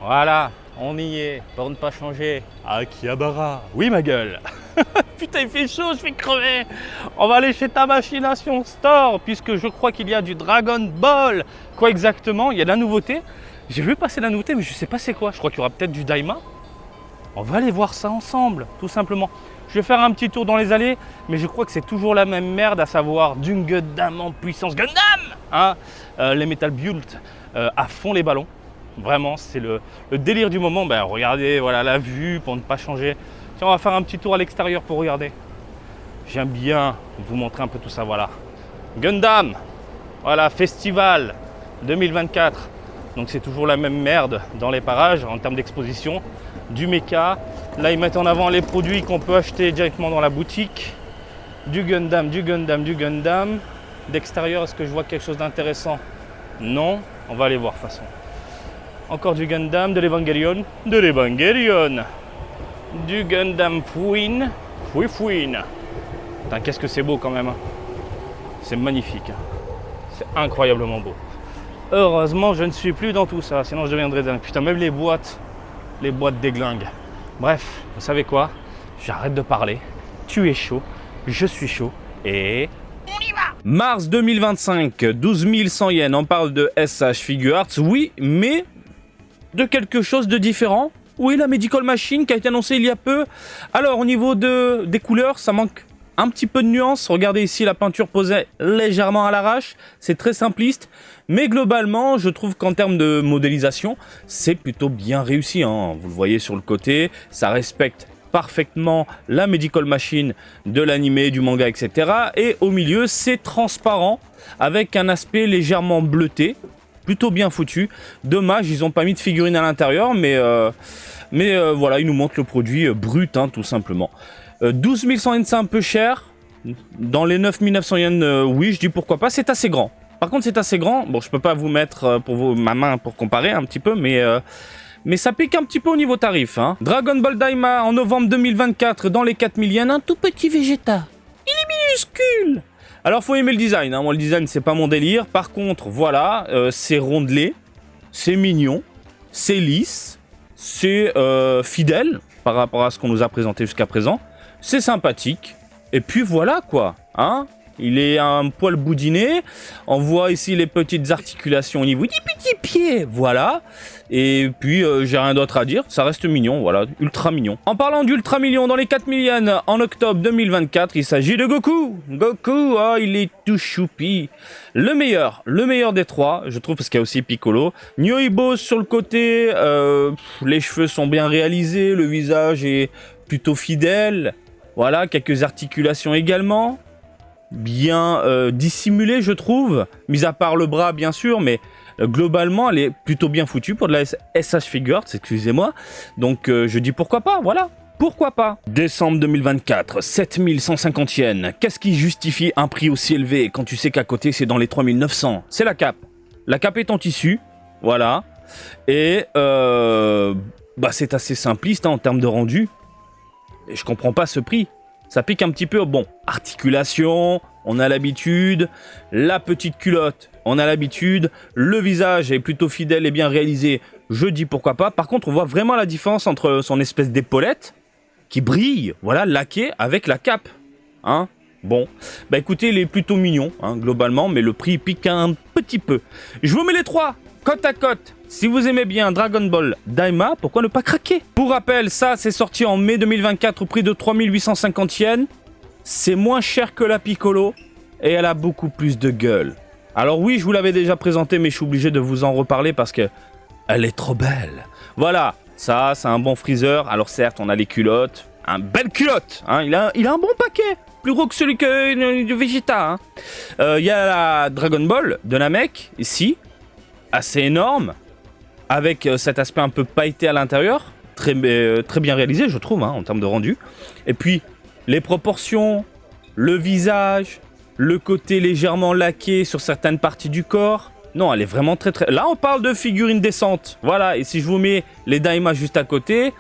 Voilà, on y est, pour ne pas changer. Akihabara, oui ma gueule. Putain, il fait chaud, je vais crever. On va aller chez ta machination store, puisque je crois qu'il y a du Dragon Ball. Quoi exactement? Il y a de la nouveauté. J'ai vu passer la nouveauté, mais je sais pas c'est quoi. Je crois qu'il y aura peut-être du Daima. On va aller voir ça ensemble, tout simplement. Je vais faire un petit tour dans les allées, mais je crois que c'est toujours la même merde, à savoir du Gundam en puissance Gundam, hein, les Metal Build à fond les ballons. Vraiment, c'est le délire du moment. Ben, regardez, voilà la vue pour ne pas changer. Tiens, on va faire un petit tour à l'extérieur pour regarder. J'aime bien vous montrer un peu tout ça, voilà. Gundam, voilà, festival 2024. Donc c'est toujours la même merde dans les parages en termes d'exposition. Du mecha. Là, ils mettent en avant les produits qu'on peut acheter directement dans la boutique. Du Gundam, du Gundam, du Gundam. D'extérieur, est-ce que je vois quelque chose d'intéressant? Non, on va aller voir de toute façon. Encore du Gundam, de l'Evangelion, du Gundam Fouine, Fouine. Putain, qu'est-ce que c'est beau quand même. Hein. C'est magnifique. Hein. C'est incroyablement beau. Heureusement, je ne suis plus dans tout ça, sinon je deviendrais dingue. Putain, même les boîtes déglinguent. Bref, vous savez quoi? J'arrête de parler. Tu es chaud, je suis chaud et... on y va! Mars 2025, 12 100 yens. On parle de SH Figuarts, oui, mais de quelque chose de différent. Oui, la Medical Machine qui a été annoncée il y a peu. Alors, au niveau des couleurs, ça manque un petit peu de nuance. Regardez ici la peinture posée légèrement à l'arrache. C'est très simpliste. Mais globalement, je trouve qu'en termes de modélisation, c'est plutôt bien réussi. Hein. Vous le voyez sur le côté, ça respecte parfaitement la Medical Machine de l'animé, du manga, etc. Et au milieu, c'est transparent avec un aspect légèrement bleuté. Plutôt bien foutu. Dommage, ils n'ont pas mis de figurines à l'intérieur, mais voilà, ils nous montrent le produit brut, hein, tout simplement. 12 100 yens, c'est un peu cher. Dans les 9 900 yens, oui, je dis pourquoi pas. C'est assez grand. Par contre, c'est assez grand. Bon, je peux pas vous mettre ma main pour comparer un petit peu, mais ça pique un petit peu au niveau tarif. Hein. Dragon Ball Daima en novembre 2024 dans les 4000 yens, un tout petit Vegeta. Il est minuscule. Alors, faut aimer le design. Hein. Moi, le design, c'est pas mon délire. Par contre, voilà, c'est rondelé, c'est mignon, c'est lisse, c'est fidèle par rapport à ce qu'on nous a présenté jusqu'à présent. C'est sympathique. Et puis voilà, quoi. Hein? Il est un poil boudiné. On voit ici les petites articulations au niveau des petits pieds. Voilà. Et puis, j'ai rien d'autre à dire. Ça reste mignon. Voilà. Ultra mignon. En parlant d'ultra mignon, dans les 4000 yens en octobre 2024, il s'agit de Goku. Goku, oh, il est tout choupi. Le meilleur des trois, je trouve, parce qu'il y a aussi Piccolo. Nyoibo sur le côté. Les cheveux sont bien réalisés. Le visage est plutôt fidèle. Voilà. Quelques articulations également. Bien dissimulée, je trouve, mis à part le bras bien sûr, mais globalement elle est plutôt bien foutue pour de la SH Figuarts, excusez-moi, donc je dis pourquoi pas, voilà, pourquoi pas. Décembre 2024, 7150 yens, qu'est-ce qui justifie un prix aussi élevé quand tu sais qu'à côté c'est dans les 3900? C'est la cape est en tissu, voilà, et c'est assez simpliste hein, en termes de rendu, et je comprends pas ce prix. Ça pique un petit peu, bon, articulation, on a l'habitude, la petite culotte, on a l'habitude, le visage est plutôt fidèle et bien réalisé, je dis pourquoi pas. Par contre, on voit vraiment la différence entre son espèce d'épaulette, qui brille, voilà, laquée, avec la cape, hein. Bon, bah écoutez, il est plutôt mignon, hein, globalement, mais le prix pique un petit peu. Je vous mets les trois, côte à côte. Si vous aimez bien Dragon Ball Daima, pourquoi ne pas craquer? Pour rappel, ça c'est sorti en mai 2024 au prix de 3850 yens. C'est moins cher que la Piccolo et elle a beaucoup plus de gueule. Alors oui, je vous l'avais déjà présenté, mais je suis obligé de vous en reparler parce que elle est trop belle. Voilà, ça c'est un bon Freezer. Alors certes, on a les culottes, un belle culotte. Hein, il a un bon paquet, plus gros que celui de Vegeta. Il y a la Dragon Ball de Namek ici, assez énorme. Avec cet aspect un peu pailleté à l'intérieur, très bien réalisé, je trouve, hein, en termes de rendu. Et puis, les proportions, le visage, le côté légèrement laqué sur certaines parties du corps. Non, elle est vraiment très... Là, on parle de figurines décentes. Voilà, et si je vous mets les Daima juste à côté...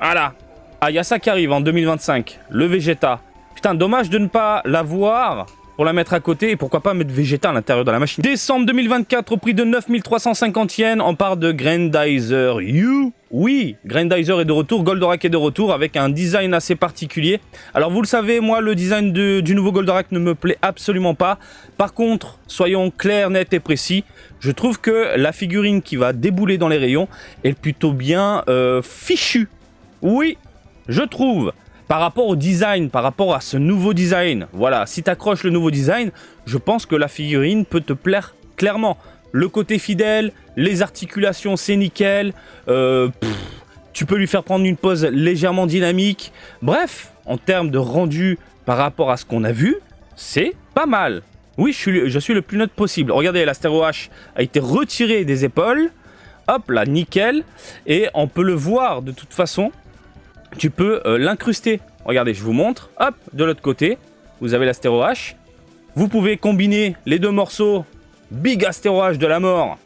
Voilà. Ah, il y a ça qui arrive en 2025, le Vegeta. Putain, dommage de ne pas l'avoir pour la mettre à côté et pourquoi pas mettre Vegeta à l'intérieur de la machine. Décembre 2024 au prix de 9350 yens, on part de Grandizer U. Oui, Grandizer est de retour, Goldorak est de retour avec un design assez particulier. Alors vous le savez, moi le design du nouveau Goldorak ne me plaît absolument pas. Par contre, soyons clairs, nets et précis, je trouve que la figurine qui va débouler dans les rayons est plutôt bien fichue. Oui, je trouve. Par rapport au design, par rapport à ce nouveau design, voilà, si tu accroches le nouveau design, je pense que la figurine peut te plaire clairement. Le côté fidèle, les articulations, c'est nickel. Tu peux lui faire prendre une pose légèrement dynamique. Bref, en termes de rendu par rapport à ce qu'on a vu, c'est pas mal. Oui, je suis le plus neutre possible. Regardez, l'Astero H a été retiré des épaules. Hop là, nickel. Et on peut le voir de toute façon. Tu peux l'incruster. Regardez, je vous montre. Hop, de l'autre côté, vous avez l'Astero H. Vous pouvez combiner les deux morceaux. Big Astero H de la mort.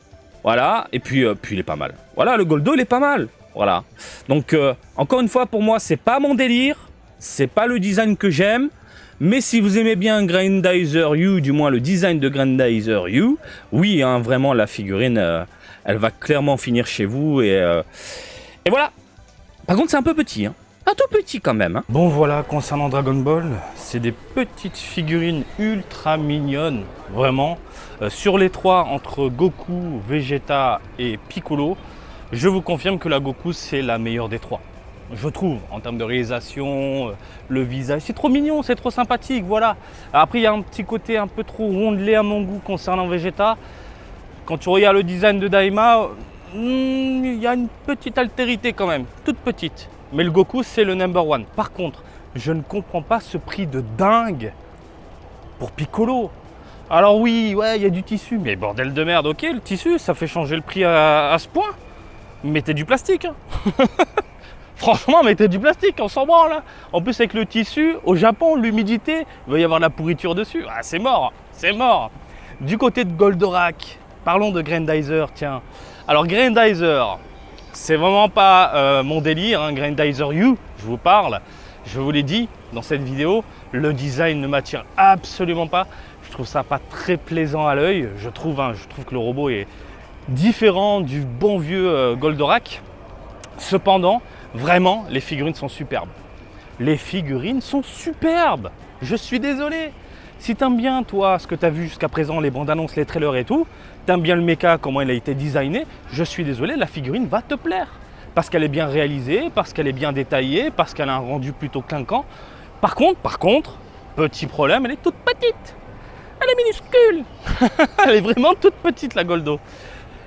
Voilà, et puis il est pas mal. Voilà, le Goldo, il est pas mal. Voilà. Donc, encore une fois, pour moi, c'est pas mon délire. C'est pas le design que j'aime. Mais si vous aimez bien Grandizer U, du moins le design de Grandizer U, oui, hein, vraiment, la figurine, elle va clairement finir chez vous. Et voilà. Par contre, c'est un peu petit, hein. Un tout petit quand même. Hein. Bon, voilà, concernant Dragon Ball, c'est des petites figurines ultra mignonnes, vraiment. Sur les trois, entre Goku, Vegeta et Piccolo, je vous confirme que la Goku, c'est la meilleure des trois. Je trouve, en termes de réalisation, le visage, c'est trop mignon, c'est trop sympathique, voilà. Après, il y a un petit côté un peu trop rondelé à mon goût concernant Vegeta. Quand tu regardes le design de Daima, il y a une petite altérité quand même, toute petite. Mais le Goku, c'est le number one. Par contre, je ne comprends pas ce prix de dingue pour Piccolo. Alors oui, ouais, il y a du tissu, mais bordel de merde, ok, le tissu, ça fait changer le prix à ce point. Mettez du plastique. Hein. Franchement, mettez du plastique, on s'en branle. Hein. En plus, avec le tissu, au Japon, l'humidité, il va y avoir de la pourriture dessus. Ah, c'est mort, c'est mort. Du côté de Goldorak, parlons de Grandizer, tiens. Alors Grandizer, c'est vraiment pas mon délire, hein, Grandizer U, je vous parle. Je vous l'ai dit dans cette vidéo, le design ne m'attire absolument pas. Je trouve ça pas très plaisant à l'œil. Je trouve que le robot est différent du bon vieux Goldorak. Cependant, vraiment, les figurines sont superbes. Les figurines sont superbes. Je suis désolé. Si t'aimes bien, toi, ce que tu as vu jusqu'à présent, les bandes annonces, les trailers et tout, t'aimes bien le mecha, comment il a été designé, je suis désolé, la figurine va te plaire. Parce qu'elle est bien réalisée, parce qu'elle est bien détaillée, parce qu'elle a un rendu plutôt clinquant. Par contre, petit problème, elle est toute petite. Elle est minuscule. Elle est vraiment toute petite, la Goldo.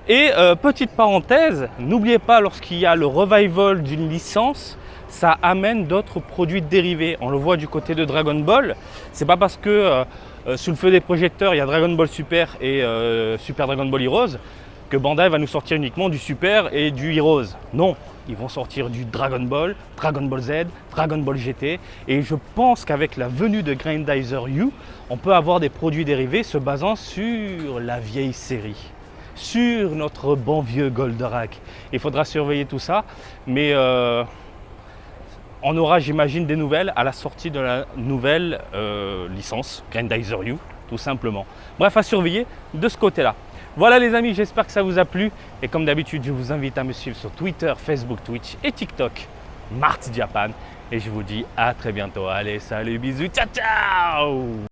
Et petite parenthèse, n'oubliez pas, lorsqu'il y a le revival d'une licence, ça amène d'autres produits dérivés. On le voit du côté de Dragon Ball. C'est pas parce que sous le feu des projecteurs, il y a Dragon Ball Super et Super Dragon Ball Heroes que Bandai va nous sortir uniquement du Super et du Heroes. Non, ils vont sortir du Dragon Ball, Dragon Ball Z, Dragon Ball GT. Et je pense qu'avec la venue de Grandizer U, on peut avoir des produits dérivés se basant sur la vieille série. Sur notre bon vieux Goldorak. Il faudra surveiller tout ça. Mais on aura, j'imagine, des nouvelles à la sortie de la nouvelle licence, Grandizer U, tout simplement. Bref, à surveiller de ce côté-là. Voilà les amis, j'espère que ça vous a plu. Et comme d'habitude, je vous invite à me suivre sur Twitter, Facebook, Twitch et TikTok, Mart Japan. Et je vous dis à très bientôt. Allez, salut, bisous, ciao, ciao!